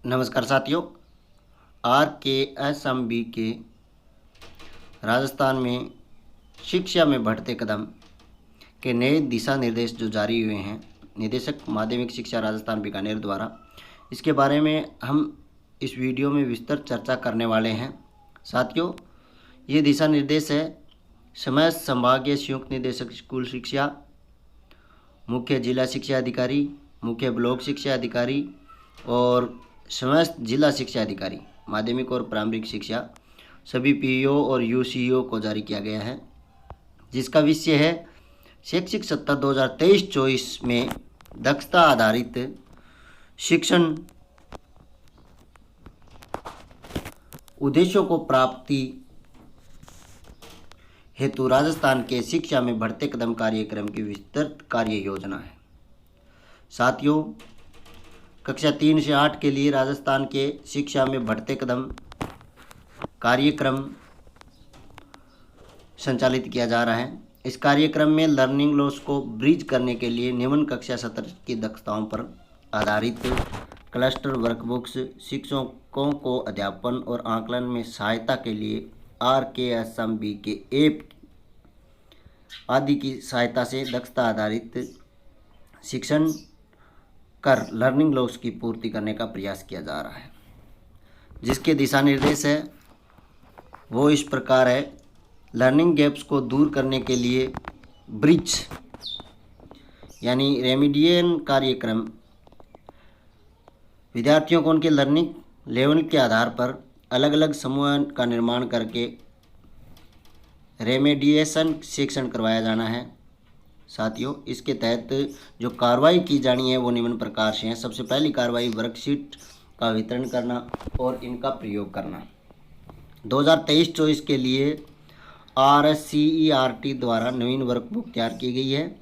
नमस्कार साथियों, RKSMB के राजस्थान में शिक्षा में बढ़ते कदम के नए दिशा निर्देश जो जारी हुए हैं निदेशक माध्यमिक शिक्षा राजस्थान बीकानेर द्वारा, इसके बारे में हम इस वीडियो में विस्तृत चर्चा करने वाले हैं। साथियों, ये दिशा निर्देश है समस्त संभागीय संयुक्त निदेशक स्कूल शिक्षा, मुख्य जिला शिक्षा अधिकारी, मुख्य ब्लॉक शिक्षा अधिकारी और समस्त जिला शिक्षा अधिकारी माध्यमिक और प्रारंभिक शिक्षा सभी पीईओ और यूसीईओ को जारी किया गया है, जिसका विषय है शैक्षिक सत्र 2023-24 में दक्षता आधारित शिक्षण उद्देश्यों को प्राप्ति हेतु राजस्थान के शिक्षा में बढ़ते कदम कार्यक्रम की विस्तृत कार्य योजना है। साथियों, कक्षा 3 से 8 के लिए राजस्थान के शिक्षा में बढ़ते कदम कार्यक्रम संचालित किया जा रहा है। इस कार्यक्रम में लर्निंग लॉस को ब्रिज करने के लिए निम्न कक्षा सत्र की दक्षताओं पर आधारित क्लस्टर वर्कबुक्स, शिक्षकों को अध्यापन और आकलन में सहायता के लिए RKSMB के ऐप आदि की सहायता से दक्षता आधारित शिक्षण कर लर्निंग लॉस की पूर्ति करने का प्रयास किया जा रहा है। जिसके दिशा निर्देश है वो इस प्रकार है। लर्निंग गैप्स को दूर करने के लिए ब्रिज यानी रेमिडियल कार्यक्रम विद्यार्थियों को उनके लर्निंग लेवल के आधार पर अलग अलग समूह का निर्माण करके रेमेडिएशन शिक्षण करवाया जाना है। साथियों, इसके तहत जो कार्रवाई की जानी है वो निम्न प्रकार से हैं। सबसे पहली कार्रवाई वर्कशीट का वितरण करना और इनका प्रयोग करना। 2023-24 के लिए RSCERT द्वारा नवीन वर्कबुक तैयार की गई है,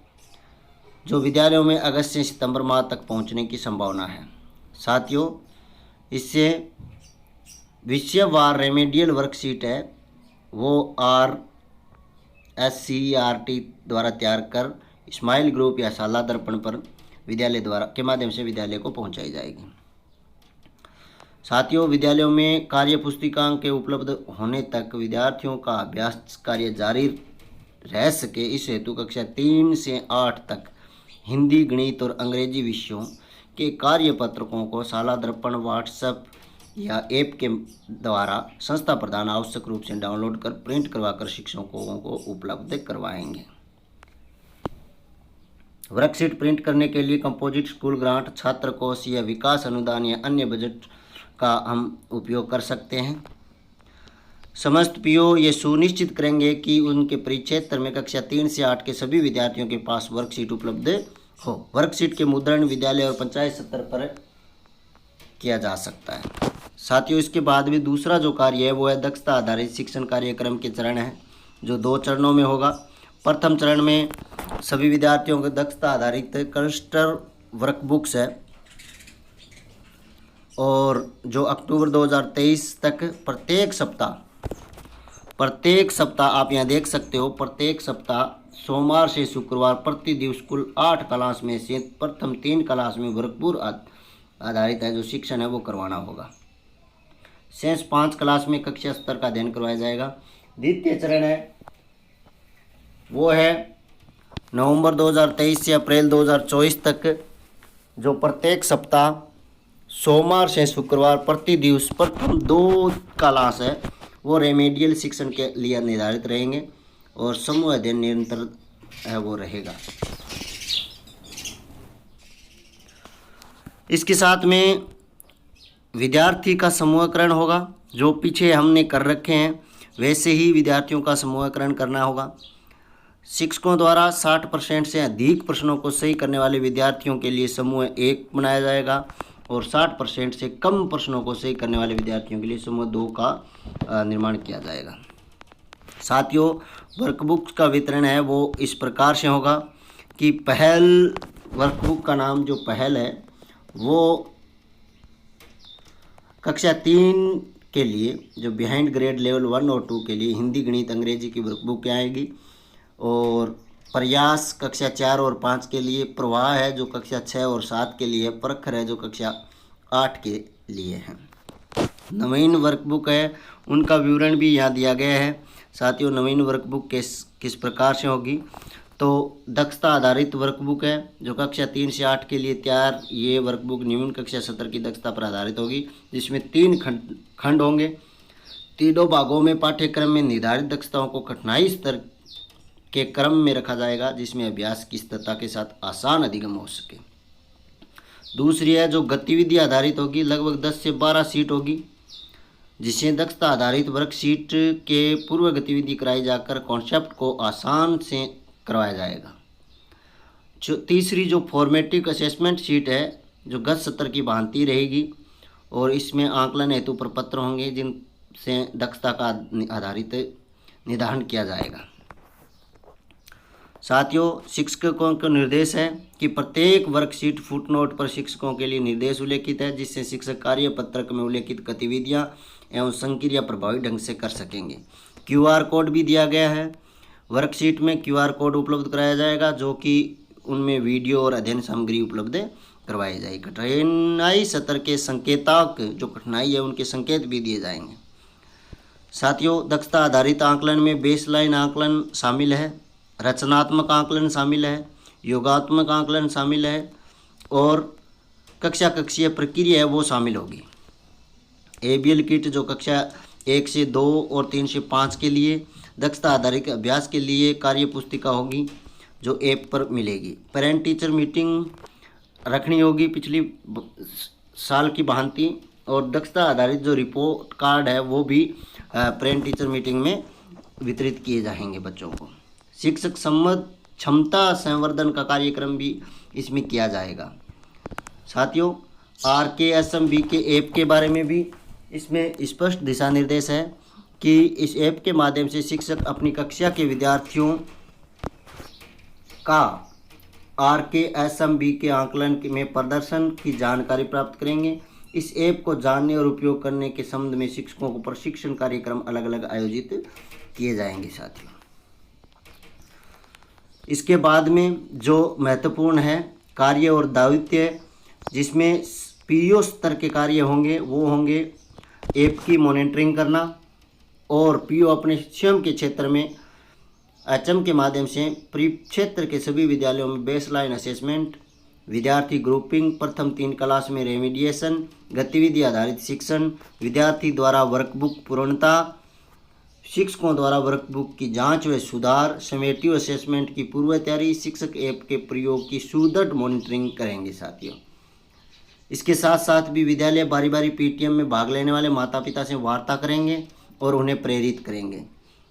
जो विद्यालयों में अगस्त से सितंबर माह तक पहुंचने की संभावना है। साथियों, इससे विषयवार रेमेडियल वर्कशीट है वो RSCERT द्वारा तैयार कर स्माइल ग्रुप या शाला दर्पण पर विद्यालय द्वारा के माध्यम से विद्यालय को पहुंचाई जाएगी। साथियों, विद्यालयों में कार्य पुस्तिकाओं के उपलब्ध होने तक विद्यार्थियों का अभ्यास कार्य जारी रह सके, इस हेतु कक्षा 3 से 8 तक हिंदी, गणित और अंग्रेजी विषयों के कार्य पत्रकों को शाला दर्पण, व्हाट्सएप या ऐप के द्वारा संस्था प्रधान आवश्यक रूप से डाउनलोड कर प्रिंट करवाकर शिक्षकों को उपलब्ध करवाएंगे। वर्कशीट प्रिंट करने के लिए कंपोजिट स्कूल ग्रांट, छात्र कोष या विकास अनुदान या अन्य बजट का हम उपयोग कर सकते हैं। समस्त पीओ ये सुनिश्चित करेंगे कि उनके परिक्षेत्र में कक्षा 3 से 8 के सभी विद्यार्थियों के पास वर्कशीट उपलब्ध हो। वर्कशीट के मुद्रण विद्यालय और पंचायत स्तर पर किया जा सकता है। साथियों, इसके बाद भी दूसरा जो कार्य है वो है दक्षता आधारित शिक्षण कार्यक्रम के चरण है, जो 2 चरणों में होगा। प्रथम चरण में सभी विद्यार्थियों को दक्षता आधारित क्लस्टर वर्कबुक्स है और जो अक्टूबर 2023 तक प्रत्येक सप्ताह आप यहाँ देख सकते हो, प्रत्येक सप्ताह सोमवार से शुक्रवार प्रति दिवस कुल 8 क्लास में से प्रथम 3 क्लास में वर्कबुक आधारित है जो शिक्षण है वो करवाना होगा। शेष 5 क्लास में कक्षा स्तर का अध्ययन करवाया जाएगा। द्वितीय चरण है वो है नवंबर 2023 से अप्रैल 2024 तक, जो प्रत्येक सप्ताह सोमवार से शुक्रवार प्रति दिवस प्रथम 2 क्लास है वो रेमेडियल शिक्षण के लिए निर्धारित रहेंगे और समूह अध्ययन निरंतर है वो रहेगा। इसके साथ में विद्यार्थी का समूहीकरण होगा, जो पीछे हमने कर रखे हैं वैसे ही विद्यार्थियों का समूहीकरण करना होगा। शिक्षकों द्वारा 60% से अधिक प्रश्नों को सही करने वाले विद्यार्थियों के लिए समूह 1 बनाया जाएगा और 60% से कम प्रश्नों को सही करने वाले विद्यार्थियों के लिए समूह 2 का निर्माण किया जाएगा। साथियों, वर्कबुक का वितरण है वो इस प्रकार से होगा कि पहल वर्कबुक का नाम जो पहल है वो कक्षा 3 के लिए जो बिहाइंड ग्रेड लेवल 1 और 2 के लिए हिंदी, गणित, अंग्रेजी की वर्कबुक आएगी और प्रयास कक्षा 4 और 5 के लिए, प्रवाह है जो कक्षा 6 और 7 के लिए, प्रखर है जो कक्षा 8 के लिए हैं। नवीन वर्कबुक है उनका विवरण भी यहाँ दिया गया है। साथियों, नवीन वर्कबुक किस प्रकार से होगी, तो दक्षता आधारित वर्कबुक है जो कक्षा 3 से 8 के लिए तैयार। ये वर्कबुक निम्न कक्षा सत्र की दक्षता पर आधारित होगी, जिसमें 3 खंड होंगे। तीनों भागों में पाठ्यक्रम में निर्धारित दक्षताओं को कठिनाई स्तर के क्रम में रखा जाएगा, जिसमें अभ्यास की स्थिरता के साथ आसान अधिगम हो सके। दूसरी है जो गतिविधि आधारित होगी, लगभग 10 से 12 सीट होगी, जिसे दक्षता आधारित वर्कशीट के पूर्व गतिविधि कराई जाकर कॉन्सेप्ट को आसान से करवाया जाएगा। जो तीसरी जो फॉर्मेटिव असेसमेंट शीट है जो गत सत्र की भांति रहेगी, और इसमें आकलन हेतु प्रपत्र होंगे जिनसे दक्षता का आधारित निर्धारण किया जाएगा। साथियों, शिक्षकों को निर्देश है कि प्रत्येक वर्कशीट फुटनोट पर शिक्षकों के लिए निर्देश उल्लेखित है, जिससे शिक्षक कार्य पत्रक में उल्लेखित गतिविधियां एवं संक्रिया प्रभावी ढंग से कर सकेंगे। QR कोड भी दिया गया है। वर्कशीट में QR कोड उपलब्ध कराया जाएगा, जो कि उनमें वीडियो और अध्ययन सामग्री उपलब्ध करवाई जाएगी। कठिनाई सत्र के संकेतक, जो कठिनाई है उनके संकेत भी दिए जाएंगे। साथियों, दक्षता आधारित आकलन में बेसलाइन आकलन शामिल है, रचनात्मक आकलन शामिल है, योगात्मक आकलन शामिल है, और कक्षीय प्रक्रिया है वो शामिल होगी। ABL किट जो कक्षा 1 से 2 और 3 से 5 के लिए दक्षता आधारित अभ्यास के लिए कार्य पुस्तिका होगी जो ऐप पर मिलेगी। पेरेंट टीचर मीटिंग रखनी होगी पिछली साल की भांति, और दक्षता आधारित जो रिपोर्ट कार्ड है वो भी पेरेंट टीचर मीटिंग में वितरित किए जाएंगे बच्चों को। शिक्षक सम्मत क्षमता संवर्धन का कार्यक्रम भी इसमें किया जाएगा। साथियों, RKSMB के ऐप के बारे में भी इसमें स्पष्ट दिशा निर्देश है कि इस ऐप के माध्यम से शिक्षक अपनी कक्षा के विद्यार्थियों का RKSMB के आकलन में प्रदर्शन की जानकारी प्राप्त करेंगे। इस ऐप को जानने और उपयोग करने के संबंध में शिक्षकों को प्रशिक्षण कार्यक्रम अलग अलग आयोजित किए जाएंगे। साथियों, इसके बाद में जो महत्वपूर्ण है कार्य और दायित्व, जिसमें PO स्तर के कार्य होंगे, वो होंगे ऐप की मॉनिटरिंग करना, और PO अपने स्वयं के क्षेत्र में HM के माध्यम से परिक्षेत्र के सभी विद्यालयों में बेसलाइन असेसमेंट, विद्यार्थी ग्रुपिंग, प्रथम 3 क्लास में रेमिडिएशन, गतिविधि आधारित शिक्षण, विद्यार्थी द्वारा वर्कबुक पूर्णता, शिक्षकों द्वारा वर्कबुक की जांच व सुधार, समेटिव असेसमेंट की पूर्व तैयारी, शिक्षक ऐप के प्रयोग की सुदृढ़ मॉनिटरिंग करेंगे। साथियों, इसके साथ साथ भी विद्यालय बारी बारी PTM में भाग लेने वाले माता पिता से वार्ता करेंगे और उन्हें प्रेरित करेंगे।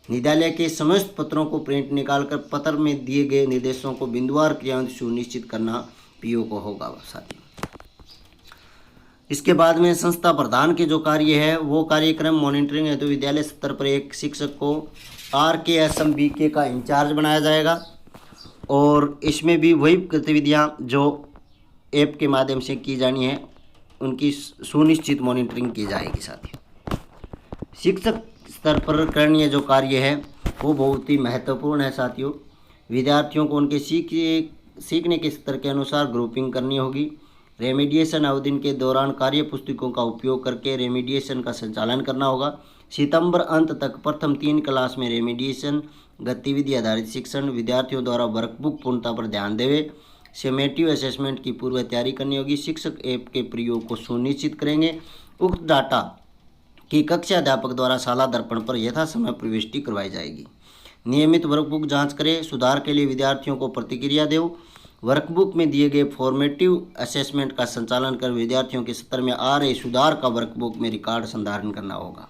विद्यालय के समस्त पत्रों को प्रिंट निकालकर पत्र में दिए गए निर्देशों को बिंदुवार क्रियान्वयन सुनिश्चित करना PO को होगा। साथियों, इसके बाद में संस्था प्रधान के जो कार्य है वो कार्यक्रम मॉनिटरिंग है, तो विद्यालय स्तर पर एक शिक्षक को RKSMB का इंचार्ज बनाया जाएगा, और इसमें भी वही गतिविधियां जो ऐप के माध्यम से की जानी है उनकी सुनिश्चित मॉनिटरिंग की जाएगी। साथियों, शिक्षक स्तर पर करणीय जो कार्य है वो बहुत ही महत्वपूर्ण है। साथियों, विद्यार्थियों को उनके सीखने के स्तर के अनुसार ग्रुपिंग करनी होगी। रेमिडिएशन अवधि के दौरान कार्य पुस्तकों का उपयोग करके रेमिडिएशन का संचालन करना होगा। सितंबर अंत तक प्रथम 3 क्लास में रेमिडिएशन, गतिविधि आधारित शिक्षण, विद्यार्थियों द्वारा वर्कबुक पूर्णता पर ध्यान देवे, समेटिव असेसमेंट की पूर्व तैयारी करनी होगी। शिक्षक ऐप के प्रयोग को सुनिश्चित करेंगे। उक्त डाटा की कक्षा अध्यापक द्वारा शाला दर्पण पर यथा समय प्रविष्टि करवाई जाएगी। नियमित वर्कबुक जांच करें। सुधार के लिए विद्यार्थियों को प्रतिक्रिया दें। वर्कबुक में दिए गए फॉर्मेटिव असेसमेंट का संचालन कर विद्यार्थियों के स्तर में आ रहे सुधार का वर्कबुक में रिकॉर्ड संधारण करना होगा।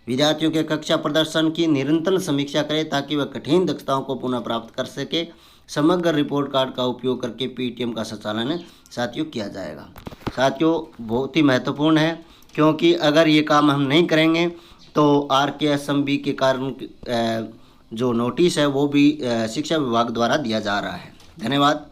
विद्यार्थियों के कक्षा प्रदर्शन की निरंतर समीक्षा करें ताकि वह कठिन दक्षताओं को पुनः प्राप्त कर सके। समग्र रिपोर्ट कार्ड का उपयोग करके PTM का संचालन साथियों किया जाएगा। साथियों, बहुत ही महत्वपूर्ण है, क्योंकि अगर ये काम हम नहीं करेंगे तो RKSMB के कारण जो नोटिस है वो भी शिक्षा विभाग द्वारा दिया जा रहा है। धन्यवाद।